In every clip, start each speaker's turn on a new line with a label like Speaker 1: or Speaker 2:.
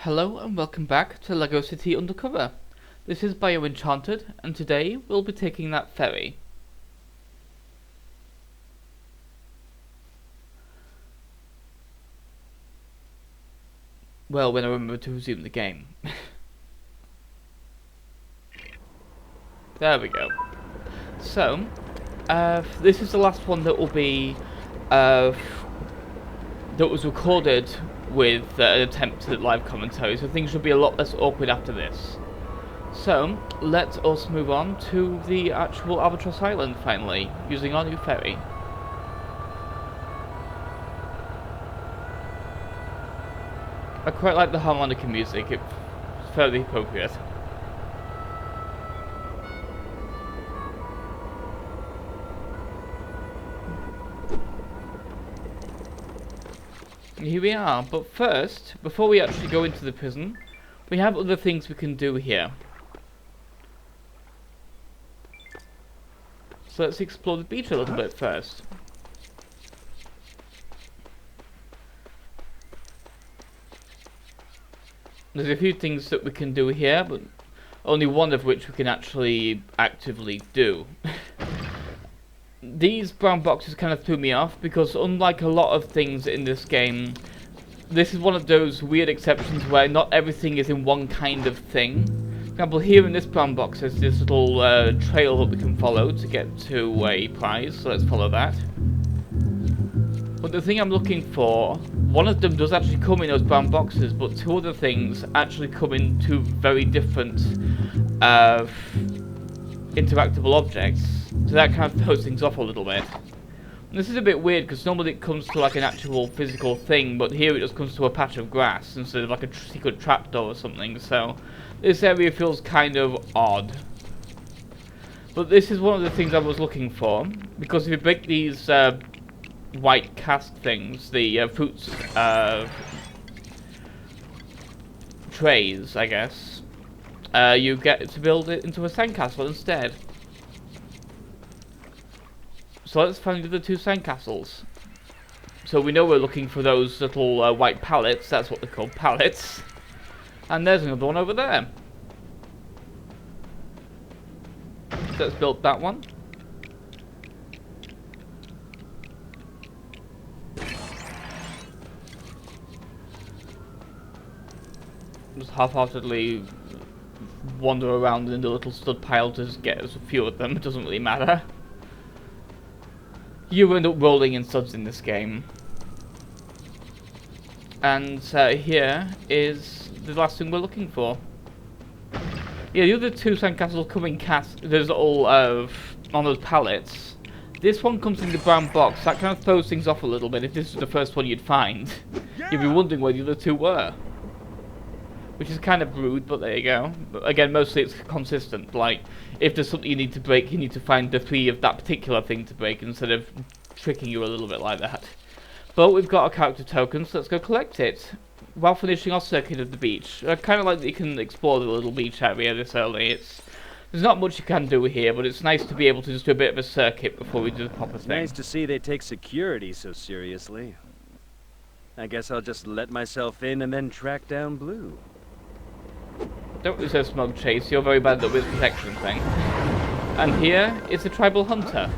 Speaker 1: Hello and welcome back to LEGO City Undercover. This is Bio Enchanted, and today we'll be taking that ferry. Well, when I remember to resume the game. There we go. So, this is the last one that will be, that was recorded with an attempt at live commentary, so things should be a lot less awkward after this. So, let us move on to the actual Albatross Island finally, using our new ferry. I quite like the harmonica music, it's fairly appropriate. Here we are, but first, before we actually go into the prison, we have other things we can do here. So let's explore the beach a little bit first. There's a few things that we can do here, but only one of which we can actually actively do. These brown boxes kind of threw me off, because unlike a lot of things in this game, this is one of those weird exceptions where not everything is in one kind of thing. For example, here in this brown box there's this little trail that we can follow to get to a prize, so let's follow that. But the thing I'm looking for, one of them does actually come in those brown boxes, but two other things actually come in two very different interactable objects, so that kind of throws things off a little bit. And this is a bit weird because normally it comes to like an actual physical thing, but here it just comes to a patch of grass instead of like a secret trapdoor or something, so this area feels kind of odd. But this is one of the things I was looking for, because if you break these white cast things, the fruits trays, I guess, you get to build it into a sandcastle instead. So let's find the other two sandcastles. So we know we're looking for those little white pallets, that's what they're called, pallets. And there's another one over there. So let's build that one. Just half-heartedly wander around in the little stud pile to just get us a few of them, it doesn't really matter. You end up rolling in studs in this game. And here is the last thing we're looking for. Yeah, the other two sandcastles come in cast, there's all on those pallets. This one comes in the brown box, that kind of throws things off a little bit if this was the first one you'd find. You'd be wondering where the other two were. Which is kind of rude, but there you go. But again, mostly it's consistent. Like, if there's something you need to break, you need to find the three of that particular thing to break instead of tricking you a little bit like that. But we've got our character token, so let's go collect it while finishing our circuit of the beach. I kind of like that you can explore the little beach area this early. There's not much you can do here, but it's nice to be able to just do a bit of a circuit before we do the proper thing.
Speaker 2: Nice to see they take security so seriously. I guess I'll just let myself in and then track down Blue.
Speaker 1: Don't lose a smug chase, you're very bad at the with protection thing. And here is a tribal hunter.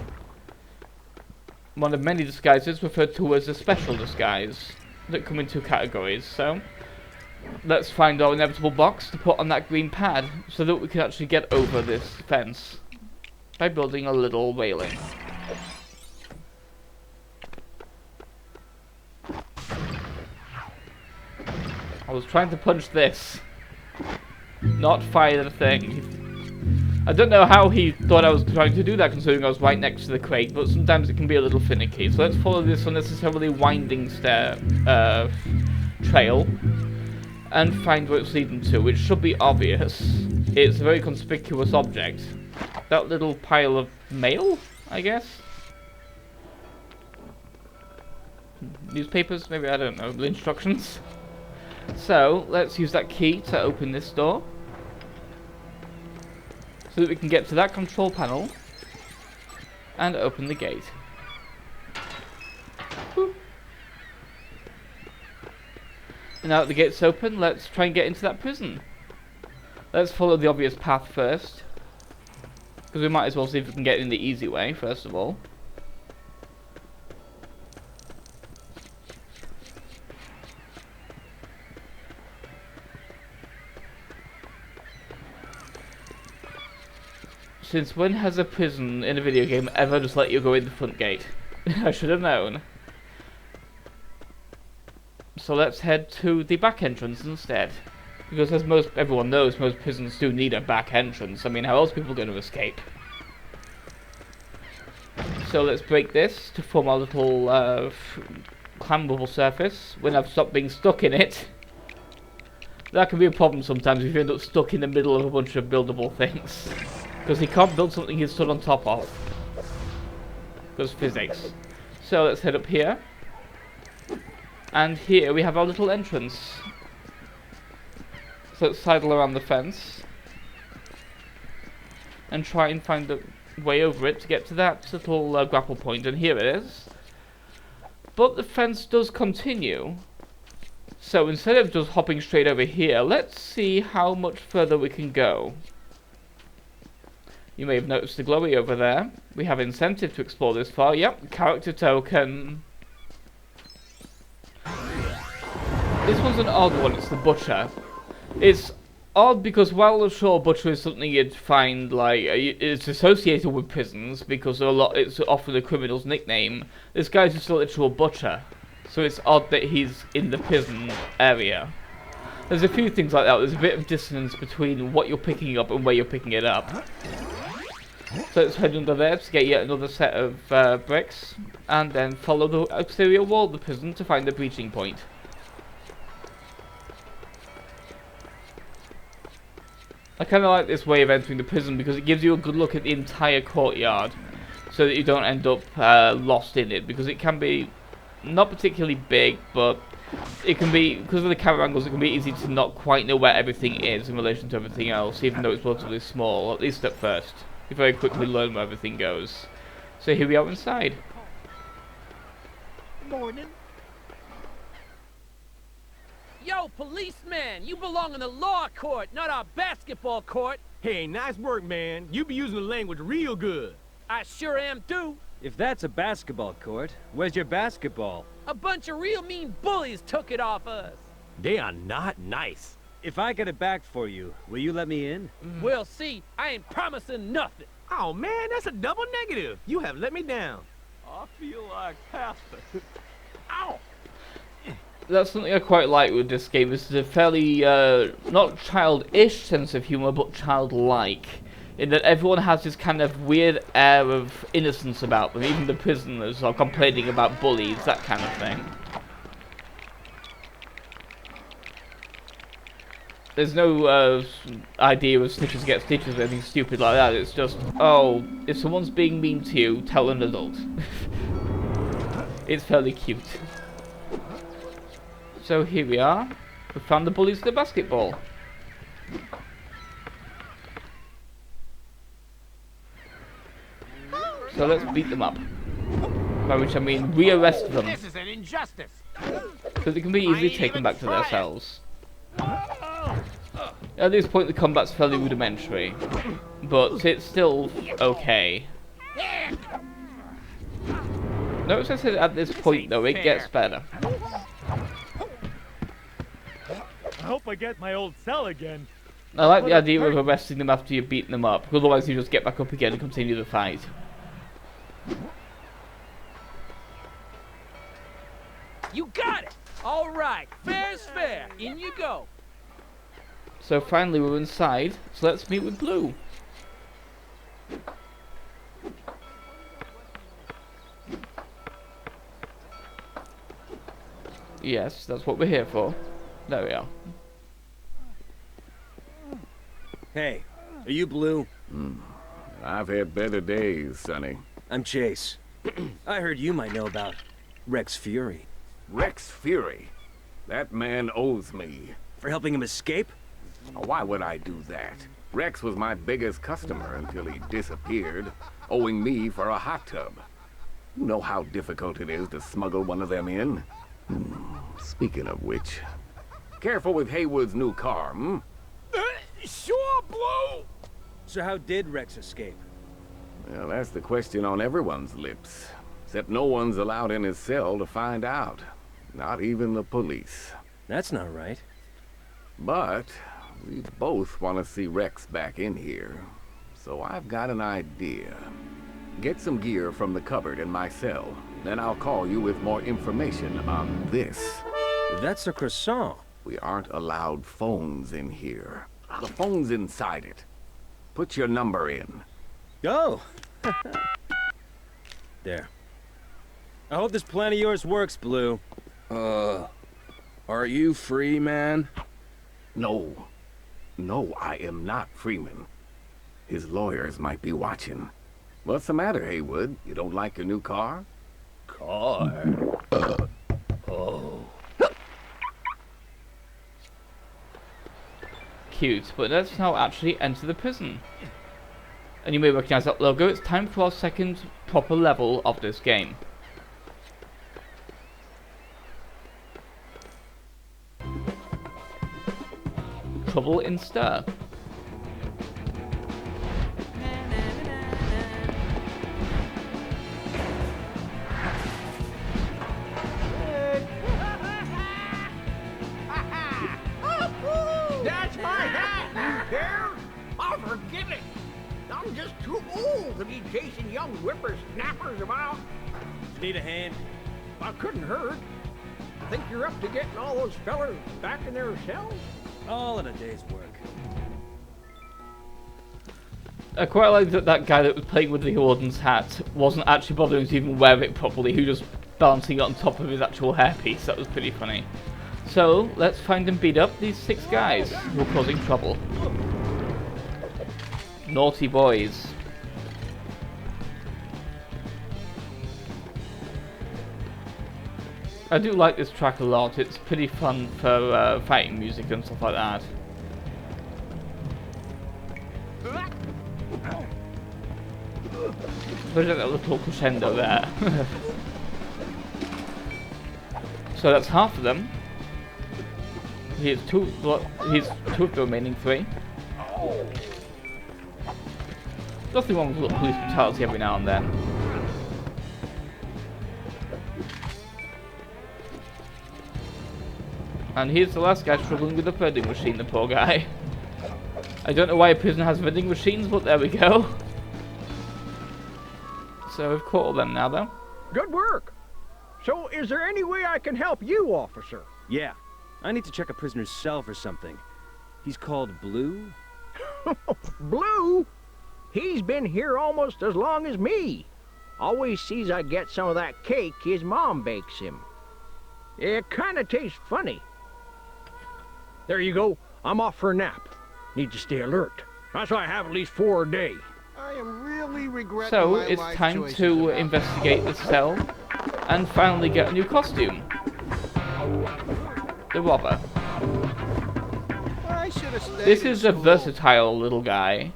Speaker 1: One of many disguises referred to as a special disguise that come in two categories, so let's find our inevitable box to put on that green pad so that we can actually get over this fence by building a little railing. I was trying to punch this, not fire the thing. I don't know how he thought I was trying to do that considering I was right next to the crate, but sometimes it can be a little finicky. So let's follow this unnecessarily winding trail and find where it's leading to, which should be obvious. It's a very conspicuous object. That little pile of mail, I guess? Newspapers? Maybe, I don't know, the instructions? So, let's use that key to open this door, so that we can get to that control panel and open the gate. Boop. Now that the gate's open, let's try and get into that prison. Let's follow the obvious path first. Because we might as well see if we can get in the easy way, first of all. Since when has a prison in a video game ever just let you go in the front gate? I should have known. So let's head to the back entrance instead. Because as everyone knows, most prisons do need a back entrance. I mean, how else are people going to escape? So let's break this to form our little climbable surface. When I've stopped being stuck in it. That can be a problem sometimes if you end up stuck in the middle of a bunch of buildable things. Because he can't build something he's stood on top of. Because physics. So let's head up here. And here we have our little entrance. So let's sidle around the fence. And try and find a way over it to get to that little grapple point. And here it is. But the fence does continue. So instead of just hopping straight over here, let's see how much further we can go. You may have noticed the glowy over there. We have incentive to explore this far. Yep, character token. This one's an odd one, it's the butcher. It's odd because while I'm sure butcher is something you'd find like it's associated with prisons because it's often a criminal's nickname. This guy's just a literal butcher, so it's odd that he's in the prison area. There's a few things like that. There's a bit of dissonance between what you're picking up and where you're picking it up. So let's head under there to get yet another set of bricks, and then follow the exterior wall of the prison to find the breaching point. I kind of like this way of entering the prison because it gives you a good look at the entire courtyard so that you don't end up lost in it, because it can be not particularly big, but it can be, because of the camera angles, it can be easy to not quite know where everything is in relation to everything else, even though it's relatively small, at least at first. You very quickly learn where everything goes. So here we are inside.
Speaker 3: Morning. Yo, policeman, you belong in the law court, not our basketball court.
Speaker 4: Hey, nice work, man. You be using the language real good.
Speaker 3: I sure am too.
Speaker 2: If that's a basketball court, where's your basketball?
Speaker 3: A bunch of real mean bullies took it off us.
Speaker 4: They are not nice.
Speaker 2: If I get it back for you, will you let me in?
Speaker 3: We'll see. I ain't promising nothing.
Speaker 4: Oh, man, that's a double negative. You have let me down.
Speaker 5: I feel like Pastor.
Speaker 3: Ow!
Speaker 1: That's something I quite like with this game. This is a fairly, not childish sense of humour, but childlike. In that everyone has this kind of weird air of innocence about them. Even the prisoners are complaining about bullies, that kind of thing. There's no idea of snitches get stitches or anything stupid like that. It's just, oh, if someone's being mean to you, tell an adult. It's fairly cute. So here we are. We found the bullies to the basketball. So let's beat them up. By which I mean rearrest them.
Speaker 4: This is an injustice.
Speaker 1: So they can be easily taken back to their cells. At this point the combat's fairly rudimentary, but it's still okay. Notice I said at this point though, it gets better.
Speaker 5: I hope I get my old cell again.
Speaker 1: I like the idea of arresting them after you've beaten them up, because otherwise you just get back up again and continue the fight.
Speaker 3: You got it! Alright, fair's fair. In you go.
Speaker 1: So finally we're inside, so let's meet with Blue. Yes, that's what we're here for. There we are.
Speaker 2: Hey, are you Blue?
Speaker 6: I've had better days, Sonny.
Speaker 2: I'm Chase. I heard you might know about Rex Fury.
Speaker 6: Rex Fury. That man owes me.
Speaker 2: For helping him escape?
Speaker 6: Why would I do that? Rex was my biggest customer until he disappeared, owing me for a hot tub. You know how difficult it is to smuggle one of them in? Speaking of which, Careful with Haywood's new car, hmm?
Speaker 4: Sure, Blue!
Speaker 2: So how did Rex escape?
Speaker 6: Well, that's the question on everyone's lips. Except no one's allowed in his cell to find out. Not even the police.
Speaker 2: That's not right.
Speaker 6: But we both want to see Rex back in here. So I've got an idea. Get some gear from the cupboard in my cell. Then I'll call you with more information on this.
Speaker 2: That's a croissant.
Speaker 6: We aren't allowed phones in here. The phone's inside it. Put your number in.
Speaker 2: Oh! There. I hope this plan of yours works, Blue.
Speaker 7: Are you free, man?
Speaker 6: No. No, I am not Freeman. His lawyers might be watching. What's the matter, Haywood? You don't like your new car?
Speaker 7: Car? Oh.
Speaker 1: Cute, but let's now actually enter the prison. And you may recognize that logo. It's time for our second proper level of this game. Trouble in Stir.
Speaker 8: That's my hat, you care? Oh, forgive it. I'm just too old to be chasing young whippersnappers about.
Speaker 2: Need a hand?
Speaker 8: I couldn't hurt. Think you're up to getting all those fellers back in their cells?
Speaker 2: All in a day's work.
Speaker 1: I quite like that that guy that was playing with the warden's hat wasn't actually bothering to even wear it properly. He was just balancing it on top of his actual hairpiece. That was pretty funny. So, let's find and beat up these 6 guys who are causing trouble. Naughty boys. I do like this track a lot. It's pretty fun for fighting music and stuff like that. There's like that little crescendo there. So that's half of them. Here's two of the remaining 3. Nothing wrong with a little police brutality every now and then. And here's the last guy struggling with the vending machine, the poor guy. I don't know why a prison has vending machines, but there we go. So we've caught all them now, though.
Speaker 8: Good work. So, is there any way I can help you, officer?
Speaker 2: Yeah. I need to check a prisoner's cell for something. He's called Blue?
Speaker 8: Blue? He's been here almost as long as me. Always sees I get some of that cake his mom bakes him. It kinda tastes funny. There you go. I'm off for a nap. Need to stay alert. That's why I have at least 4 a day.
Speaker 9: I am really regretting
Speaker 1: So
Speaker 9: my
Speaker 1: it's
Speaker 9: life
Speaker 1: time
Speaker 9: choices
Speaker 1: to
Speaker 9: about
Speaker 1: investigate the cell and finally get a new costume. The robber.
Speaker 9: I should have stayed
Speaker 1: This
Speaker 9: in
Speaker 1: is a
Speaker 9: school.
Speaker 1: versatile little guy.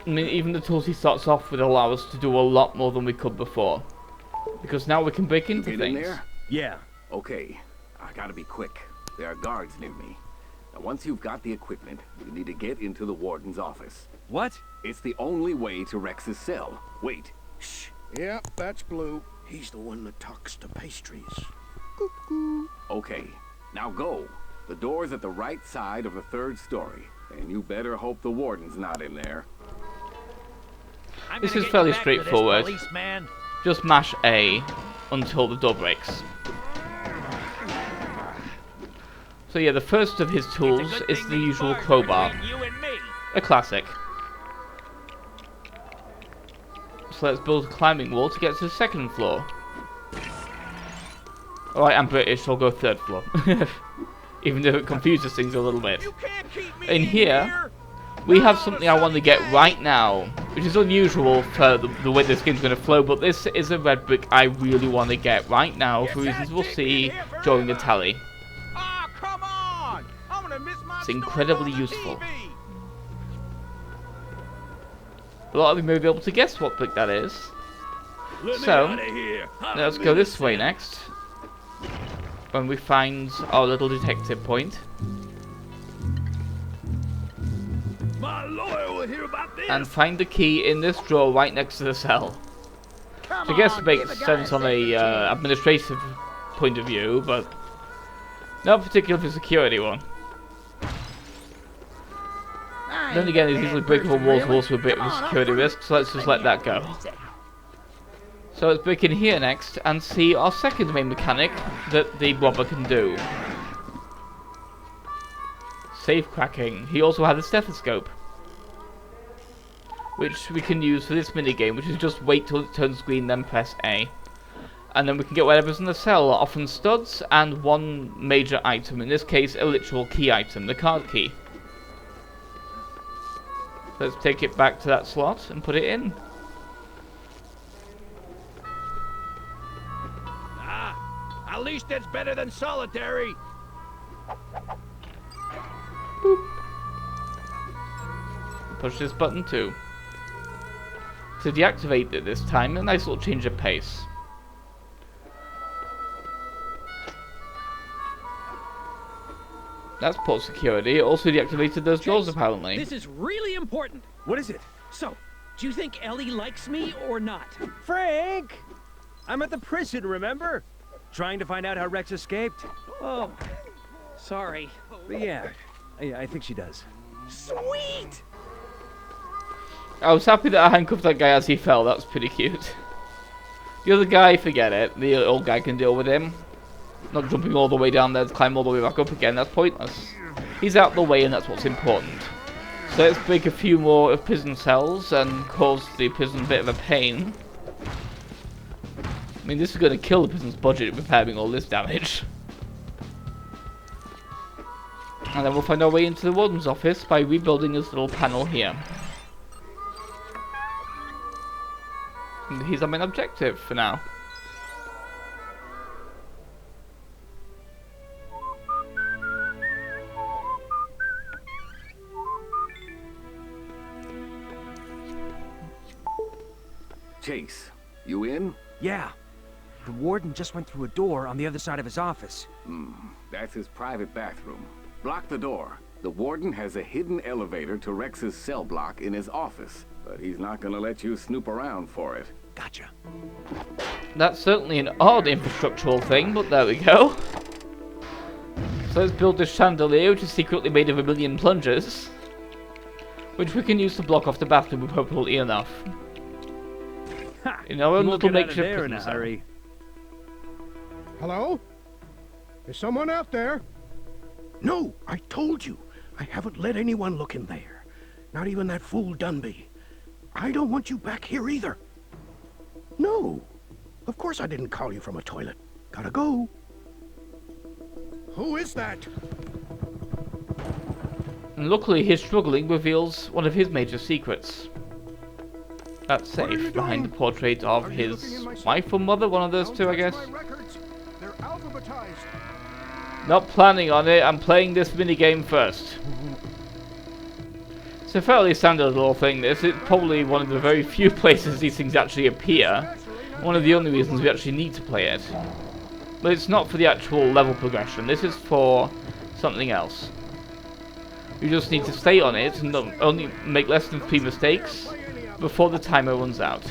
Speaker 1: I mean, even the tools he starts off with allow us to do a lot more than we could before. Because now we can break into
Speaker 6: Get in
Speaker 1: things.
Speaker 6: there?
Speaker 2: Yeah.
Speaker 6: Okay, I gotta be quick. There are guards near me. Now, once you've got the equipment, you need to get into the warden's office.
Speaker 2: What?
Speaker 6: It's the only way to Rex's cell. Wait. Shh.
Speaker 9: Yep, that's Blue. He's the one that talks to pastries.
Speaker 6: Okay, now go. The door's at the right side of the 3rd story. And you better hope the warden's not in there.
Speaker 1: This is fairly straightforward. Just mash A until the door breaks. So yeah, the first of his tools is the usual crowbar. A classic. So let's build a climbing wall to get to the 2nd floor. Alright, I'm British, I'll go 3rd floor. Even though it confuses things a little bit. In here, we have something I want to get right now, which is unusual for the way this game's going to flow, but this is a red brick I really want to get right now for reasons we'll see during the tally.
Speaker 4: Oh, come on! I'm gonna miss my
Speaker 1: It's incredibly
Speaker 4: story on
Speaker 1: useful.
Speaker 4: TV.
Speaker 1: A lot of you may be able to guess what brick that is.
Speaker 4: Let me
Speaker 1: So,
Speaker 4: outta here. I'm
Speaker 1: let's go this way next when we find our little detective point.
Speaker 4: My lawyer will hear about this.
Speaker 1: And find the key in this drawer right next to the cell. Which I guess makes sense on a administrative point of view, but not particularly for security one. Then again, these easily breakable walls are also a bit of a security risk, so let's just let that go. So let's break in here next and see our second main mechanic that the robber can do. Safe cracking. He also had a stethoscope, which we can use for this minigame, which is just wait till it turns green, then press A. And then we can get whatever's in the cell, often studs, and one major item, in this case a literal key item, the card key. Let's take it back to that slot and put it in.
Speaker 4: At least it's better than solitary.
Speaker 1: Boop. Push this button too. To deactivate it this time, a nice little change of pace. That's port security. It also deactivated those doors apparently.
Speaker 3: This is really important.
Speaker 2: What is it?
Speaker 3: So, do you think Ellie likes me or not?
Speaker 2: Frank! I'm at the prison, remember? Trying to find out how Rex escaped.
Speaker 3: Oh, sorry.
Speaker 2: But yeah, I think she does.
Speaker 3: Sweet!
Speaker 1: I was happy that I handcuffed that guy as he fell. That's pretty cute. The other guy, forget it. The old guy can deal with him. Not jumping all the way down there to climb all the way back up again. That's pointless. He's out the way, and that's what's important. So let's break a few more of prison cells and cause the prison a bit of a pain. I mean, this is going to kill the prison's budget repairing all this damage. And then we'll find our way into the warden's office by rebuilding this little panel here. And here's our main objective for now.
Speaker 6: Chase, you in?
Speaker 2: Yeah. The warden just went through a door on the other side of his office.
Speaker 6: That's his private bathroom. Block the door. The warden has a hidden elevator to Rex's cell block in his office, but he's not gonna let you snoop around for it.
Speaker 2: Gotcha.
Speaker 1: That's certainly an odd infrastructural thing, but there we go. So let's build this chandelier, which is secretly made of 1,000,000 plungers, which we can use to block off the bathroom appropriately enough. In our own little makeshift
Speaker 2: there in
Speaker 1: prison
Speaker 2: a
Speaker 1: cell.
Speaker 2: hurry.
Speaker 9: Hello? Is someone out there? No, I told you. I haven't let anyone look in there. Not even that fool Dunby. I don't want you back here either. No. Of course I didn't call you from a toilet. Gotta go. Who is that?
Speaker 1: And luckily his struggling reveals one of his major secrets. That
Speaker 9: What are you
Speaker 1: safe behind the
Speaker 9: doing?
Speaker 1: portrait of
Speaker 9: Are you
Speaker 1: his
Speaker 9: looking in my safe?
Speaker 1: wife or mother, one of those
Speaker 9: Don't
Speaker 1: two I
Speaker 9: touch
Speaker 1: guess.
Speaker 9: my records. They're alphabetized.
Speaker 1: Not planning on it, I'm playing this minigame first. It's a fairly standard little thing this, it's probably one of the very few places these things actually appear. One of the only reasons we actually need to play it. But it's not for the actual level progression, this is for something else. You just need to stay on it and not only make less than 3 mistakes before the timer runs out.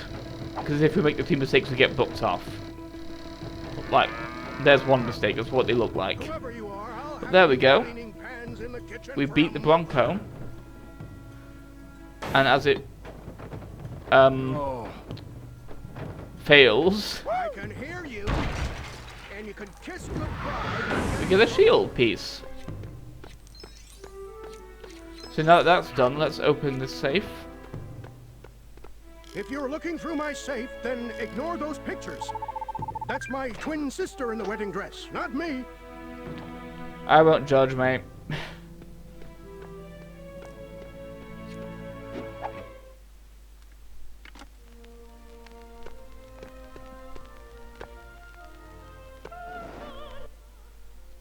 Speaker 1: Because if we make the 3 mistakes we get booked off. Like, there's one mistake, that's what they look like.
Speaker 9: Whoever you are, I'll have
Speaker 1: There we go.
Speaker 9: cleaning pans in the kitchen
Speaker 1: We
Speaker 9: for
Speaker 1: beat
Speaker 9: a
Speaker 1: the
Speaker 9: month.
Speaker 1: Bronco. And as it fails,
Speaker 9: I can hear you, and you can kiss goodbye.
Speaker 1: we get a shield piece. So now that that's done, let's open this safe.
Speaker 9: If you're looking through my safe, then ignore those pictures. That's my twin sister in the wedding dress, not me.
Speaker 1: I won't judge, mate.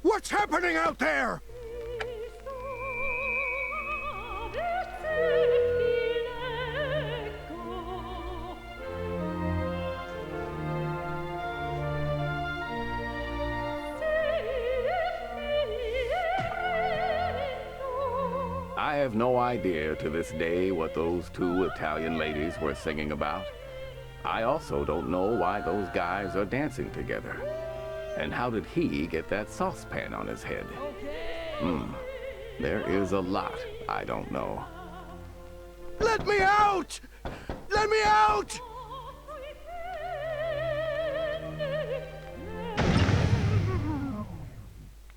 Speaker 9: What's happening out there?
Speaker 6: I have no idea to this day what those two Italian ladies were singing about. I also don't know why those guys are dancing together. And how did he get that saucepan on his head? There is a lot I don't know.
Speaker 9: Let me out! Let me out!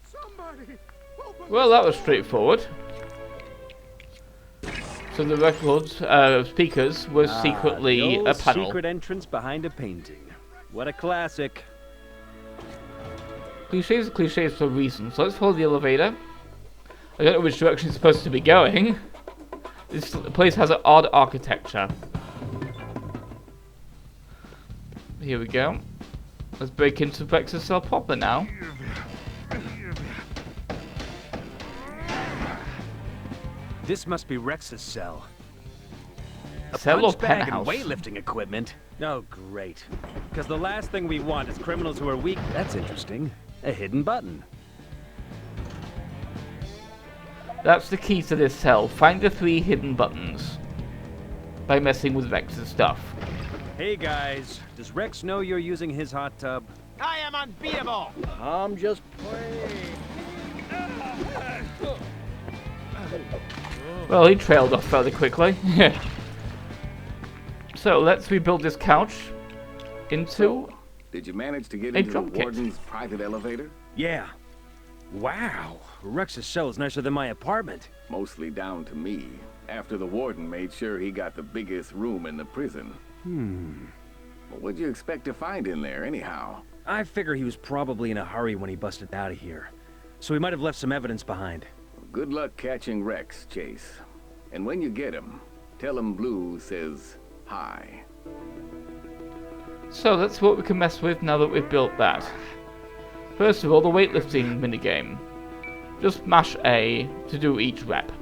Speaker 9: Somebody!
Speaker 1: Well, that was straightforward. So the records, speakers, was secretly
Speaker 2: the old
Speaker 1: a panel.
Speaker 2: secret entrance behind a painting. What a classic.
Speaker 1: Cliches are cliches for a reason, so let's follow the elevator. I don't know which direction it's supposed to be going. This place has an odd architecture. Here we go. Let's break into Rex's cell proper now.
Speaker 2: This must be Rex's cell. A
Speaker 1: Cell or
Speaker 2: punch bag and
Speaker 1: penthouse?
Speaker 2: weightlifting equipment. Oh, great. Because the last thing we want is criminals who are weak. That's interesting. A hidden button.
Speaker 1: That's the key to this cell. Find the 3 hidden buttons. By messing with Rex's stuff.
Speaker 2: Hey guys, does Rex know you're using his hot tub?
Speaker 3: I am unbeatable.
Speaker 8: I'm just playing.
Speaker 1: Well, he trailed off fairly quickly. So, let's rebuild this couch into...
Speaker 6: Did you manage to get
Speaker 1: A
Speaker 6: into the
Speaker 1: drum kit.
Speaker 6: warden's private elevator?
Speaker 2: Yeah. Wow, Rex's cell is nicer than my apartment.
Speaker 6: Mostly down to me, after the warden made sure he got the biggest room in the prison. What'd you expect to find in there, anyhow?
Speaker 2: I figure he was probably in a hurry when he busted out of here. So he might have left some evidence behind.
Speaker 6: Good luck catching Rex, Chase. And when you get him, tell him Blue says hi.
Speaker 1: So, that's what we can mess with now that we've built that. First of all, the weightlifting minigame. Just mash A to do each rep.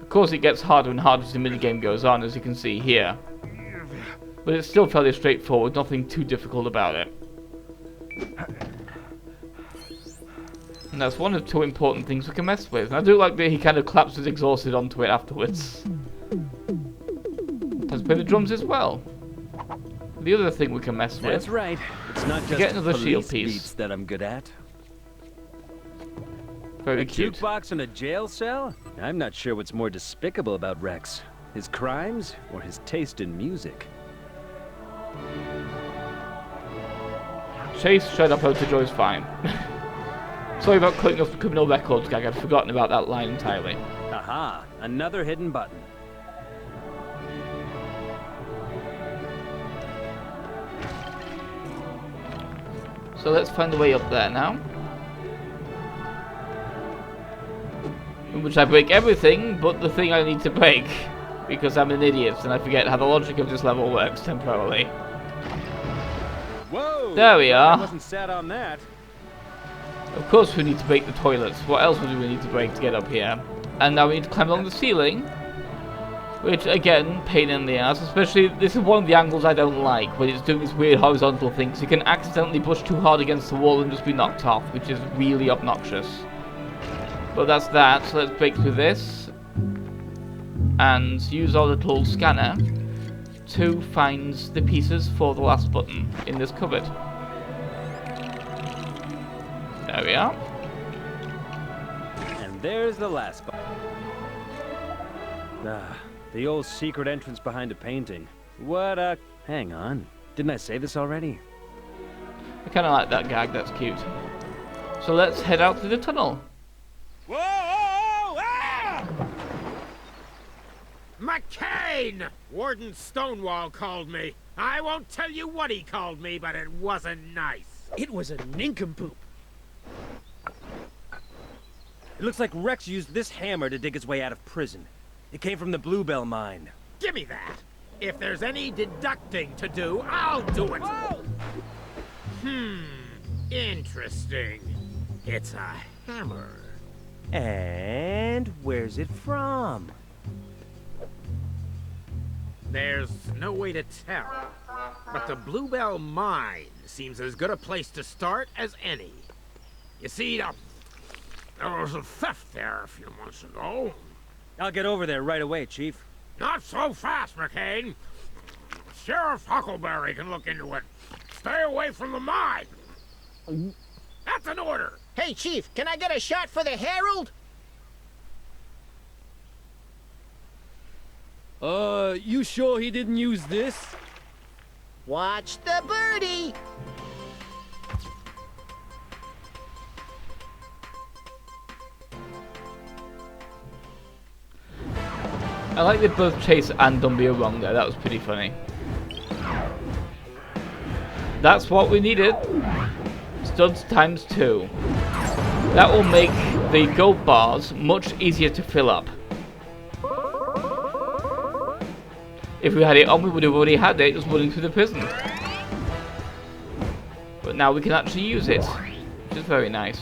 Speaker 1: Of course, it gets harder and harder as the minigame goes on, as you can see here. But it's still fairly straightforward, nothing too difficult about it. And that's one of 2 important things we can mess with. And I do like that he kind of collapses exhausted onto it afterwards. Let's play the drums as well. The other thing we can mess with.
Speaker 2: That's right. It's not just
Speaker 1: Get another shield
Speaker 2: police
Speaker 1: piece.
Speaker 2: beats that I'm good at.
Speaker 1: Very
Speaker 2: A
Speaker 1: cute.
Speaker 2: jukebox in a jail cell? I'm not sure what's more despicable about Rex. His crimes or his taste in music.
Speaker 1: Chase, shut up, Outer Joy's fine. Sorry about cutting off the criminal records gag, I'd forgotten about that line entirely.
Speaker 2: Aha! Another hidden button.
Speaker 1: So let's find a way up there now. In which I break everything but the thing I need to break. Because I'm an idiot and I forget how the logic of this level works temporarily.
Speaker 2: Whoa!
Speaker 1: There we
Speaker 2: I
Speaker 1: are.
Speaker 2: wasn't sat on that.
Speaker 1: Of course we need to break the toilets. What else would we need to break to get up here? And now we need to climb along the ceiling. Which, again, pain in the ass. Especially, this is one of the angles I don't like. When it's doing this weird horizontal thing. So you can accidentally push too hard against the wall and just be knocked off. Which is really obnoxious. But that's that. So let's break through this. And use our little scanner to find the pieces for the last button in this cupboard. There we are.
Speaker 2: And there's the last button. Ah, the old secret entrance behind a painting. What a... Hang on. Didn't I say this already?
Speaker 1: I kind of like that gag, that's cute. So let's head out through the tunnel.
Speaker 3: Whoa! Ah! McCain! Warden Stonewall called me. I won't tell you what he called me, but it wasn't nice.
Speaker 4: It was a nincompoop.
Speaker 2: It looks like Rex used this hammer to dig his way out of prison. It came from the Bluebell Mine.
Speaker 3: Give me that. If there's any deducting to do, I'll do it. Interesting. It's a hammer.
Speaker 2: And where's it from?
Speaker 3: There's no way to tell. But the Bluebell Mine seems as good a place to start as any. You see, There was a theft there a few months ago.
Speaker 2: I'll get over there right away, Chief.
Speaker 3: Not so fast, McCain. Sheriff Huckleberry can look into it. Stay away from the mine. That's an order.
Speaker 8: Hey, Chief, can I get a shot for the Herald?
Speaker 5: You sure he didn't use this?
Speaker 8: Watch the birdie!
Speaker 1: I like that both Chase and Dumby are wrong there. That was pretty funny. That's what we needed. Studs times 2. That will make the gold bars much easier to fill up. If we had it on, we would have already had it just running through the prison. But now we can actually use it, which is very nice.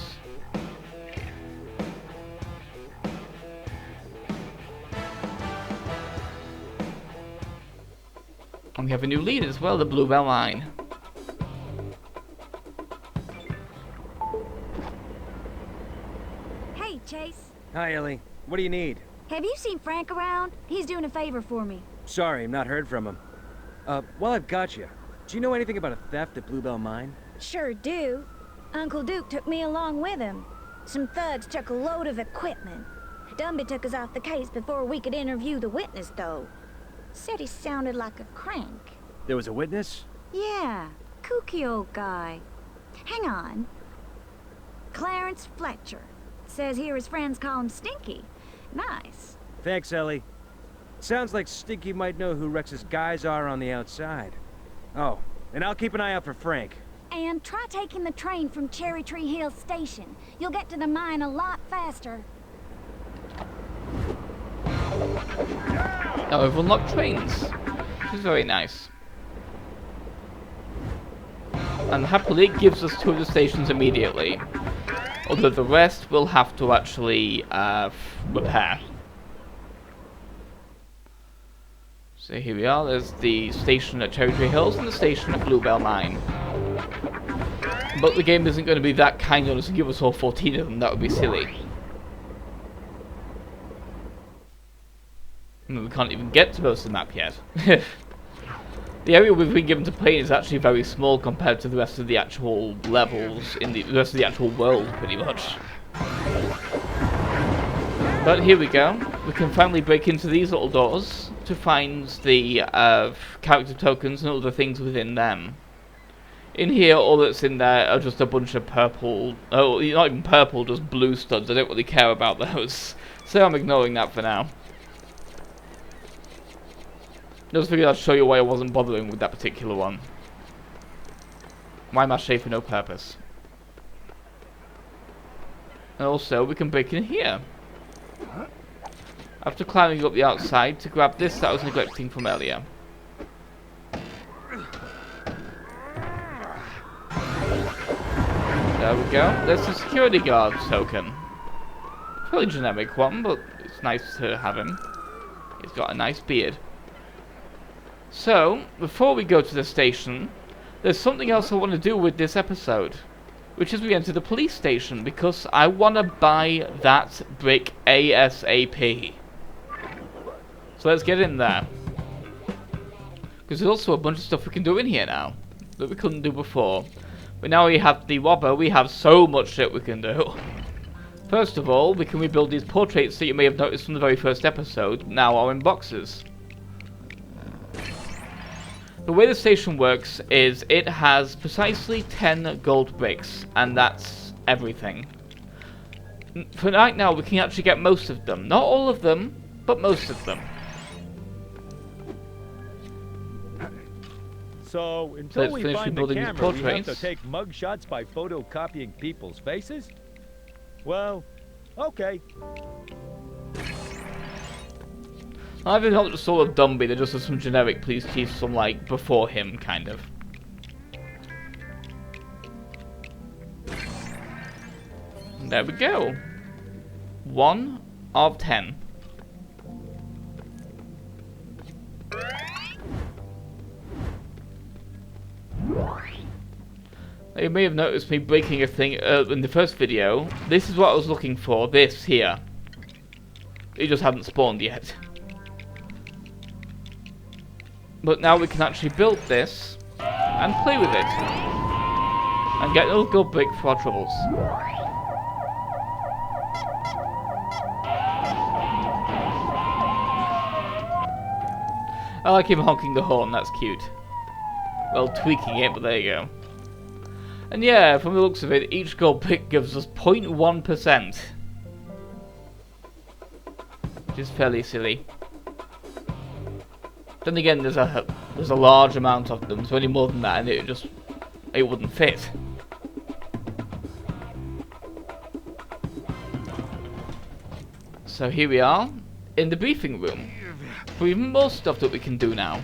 Speaker 1: And we have a new lead as well, the Bluebell Mine.
Speaker 10: Hey, Chase.
Speaker 2: Hi, Ellie. What do you need?
Speaker 10: Have you seen Frank around? He's doing a favor for me.
Speaker 2: Sorry, I've not heard from him. While I've got you, do you know anything about a theft at Bluebell Mine?
Speaker 10: Sure do. Uncle Duke took me along with him. Some thugs took a load of equipment. Dumby took us off the case before we could interview the witness, though. Said he sounded like a crank.
Speaker 2: There was a witness?
Speaker 10: Yeah, kooky old guy. Hang on. Clarence Fletcher. Says here his friends call him Stinky. Nice.
Speaker 2: Thanks, Ellie. Sounds like Stinky might know who Rex's guys are on the outside. Oh, and I'll keep an eye out for Frank.
Speaker 10: And try taking the train from Cherry Tree Hill Station. You'll get to the mine a lot faster.
Speaker 1: Now we've unlocked trains, which is very nice. And happily it gives us 2 of the stations immediately. Although the rest will have to actually repair. So here we are, there's the station at Cherry Tree Hills and the station at Bluebell Mine. But the game isn't going to be that kind on us and give us all 14 of them, that would be silly. And we can't even get to most of the map yet. The area we've been given to play is actually very small compared to the rest of the actual levels in the rest of the actual world, pretty much. But here we go. We can finally break into these little doors to find the character tokens and other things within them. In here, all that's in there are just a bunch of purple, oh, not even purple, just blue studs. I don't really care about those, so I'm ignoring that for now. Just figured I'd show you why I wasn't bothering with that particular one. Why mache for no purpose? And also, we can break in here. After climbing up the outside to grab this that I was neglecting from earlier. There we go. There's the security guard token. Fairly generic one, but it's nice to have him. He's got a nice beard. So, before we go to the station, there's something else I want to do with this episode, which is we enter the police station, because I want to buy that brick ASAP. So let's get in there. Because there's also a bunch of stuff we can do in here now, that we couldn't do before. But now we have the Wobber, we have so much shit we can do. First of all, we can rebuild these portraits that you may have noticed from the very first episode, now are in boxes. The way the station works is it has precisely 10 gold bricks, and that's everything. For right now, we can actually get most of them. Not all of them, but most of them.
Speaker 5: So, until we find the
Speaker 1: rebuilding these
Speaker 5: camera, we have to
Speaker 1: portraits.
Speaker 5: take mugshots by photocopying people's faces? Well, okay.
Speaker 1: Either not just sort of Dumby, they're just some generic police chiefs from, like, before him, kind of. And there we go. 1 of 10. You may have noticed me breaking a thing in the first video. This is what I was looking for, this here. It just hadn't spawned yet. But now we can actually build this and play with it. And get a little gold brick for our troubles. I like him honking the horn, that's cute. Well, tweaking it, but there you go. And yeah, from the looks of it, each gold brick gives us 0.1%. Which is fairly silly. Then again, there's a large amount of them, so any more than that and it wouldn't fit. So here we are, in the briefing room. For even more stuff that we can do now.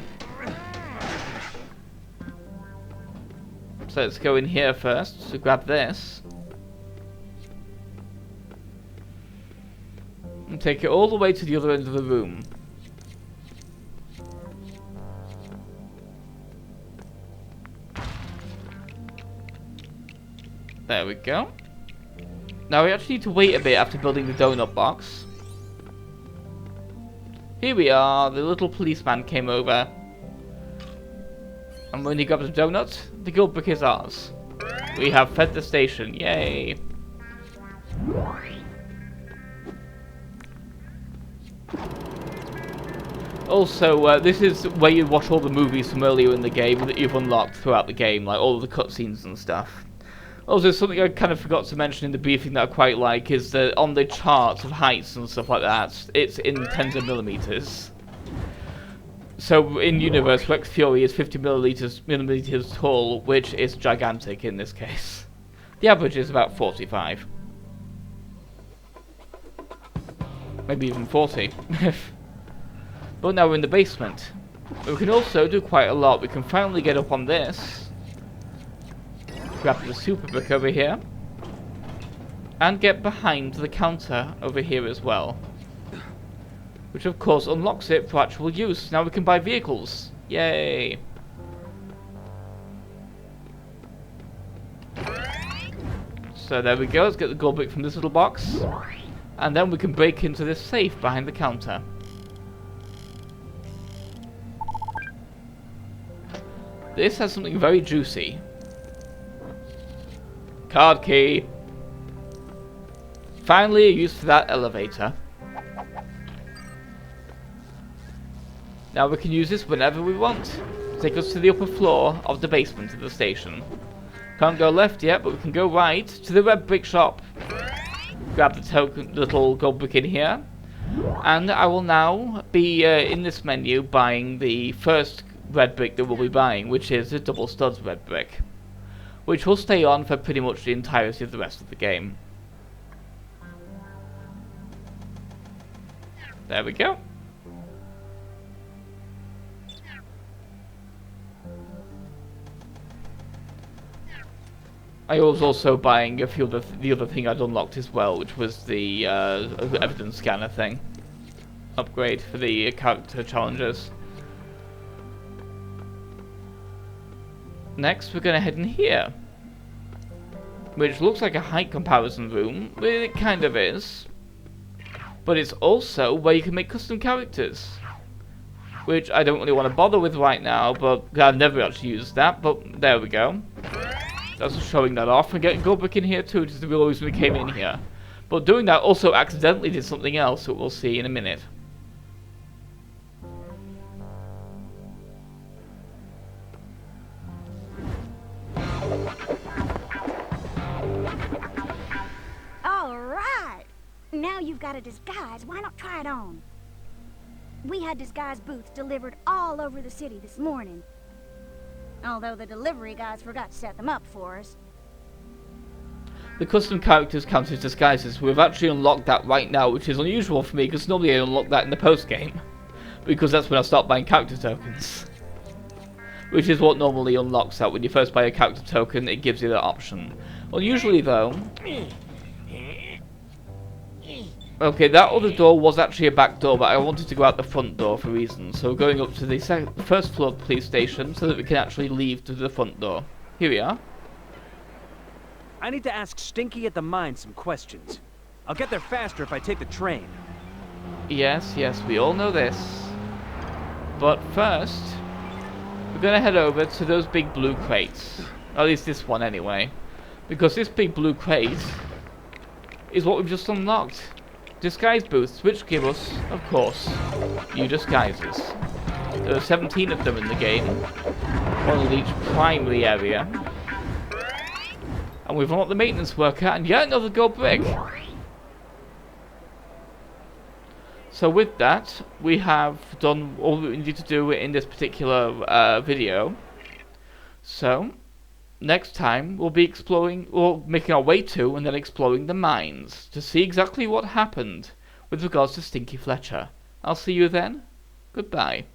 Speaker 1: So let's go in here first to grab this. And take it all the way to the other end of the room. There we go. Now we actually need to wait a bit after building the donut box. Here we are, the little policeman came over. And when he grabs a donut, the gold brick is ours. We have fed the station, yay! Also, this is where you watch all the movies from earlier in the game that you've unlocked throughout the game, like all of the cutscenes and stuff. Also, something I kind of forgot to mention in the briefing that I quite like is that on the charts of heights and stuff like that, it's in tens of millimeters. So in universe, Rex Fury is 50 millimeters tall, which is gigantic in this case. The average is about 45. Maybe even 40. But now we're in the basement. We can also do quite a lot. We can finally get up on this. Grab the super brick over here. And get behind the counter over here as well. Which of course unlocks it for actual use. Now we can buy vehicles. Yay! So there we go. Let's get the gold brick from this little box. And then we can break into this safe behind the counter. This has something very juicy. Card key. Finally a use for that elevator. Now we can use this whenever we want. Take us to the upper floor of the basement of the station. Can't go left yet, but we can go right to the red brick shop. Grab the little gold brick in here. And I will now be in this menu buying the first red brick that we'll be buying, which is the double studs red brick. Which will stay on for pretty much the entirety of the rest of the game. There we go. I was also buying a few of the other thing I'd unlocked as well, which was the evidence scanner thing. Upgrade for the character challenges. Next, we're going to head in here, which looks like a height comparison room. It kind of is, but it's also where you can make custom characters, which I don't really want to bother with right now, but I've never actually used that, but there we go. That's showing that off. And getting gold brick in here too, just the real reason we came in here. But doing that also accidentally did something else that we'll see in a minute.
Speaker 10: Alright! Now you've got a disguise, why not try it on? We had disguise booths delivered all over the city this morning. Although the delivery guys forgot to set them up for us.
Speaker 1: The custom characters count as disguises. We've actually unlocked that right now, which is unusual for me, because normally I unlock that in the post-game. Because that's when I start buying character tokens. Which is what normally unlocks that. When you first buy a character token, it gives you that option. Unusually though... Okay, that other door was actually a back door, but I wanted to go out the front door for reasons. So we're going up to the first floor of the police station so that we can actually leave to the front door. Here we are.
Speaker 2: I need to ask Stinky at the mine some questions. I'll get there faster if I take the train.
Speaker 1: Yes, yes, we all know this. But first, we're gonna head over to those big blue crates. At least this one anyway. Because this big blue crate is what we've just unlocked. Disguise booths, which give us, of course, new disguises. There are 17 of them in the game. One in each primary area. And we've unlocked the maintenance worker and yet another gold brick. So with that, we have done all we need to do in this particular video. So, next time we'll be exploring, or making our way to and then exploring the mines to see exactly what happened with regards to Stinky Fletcher. I'll see you then. Goodbye.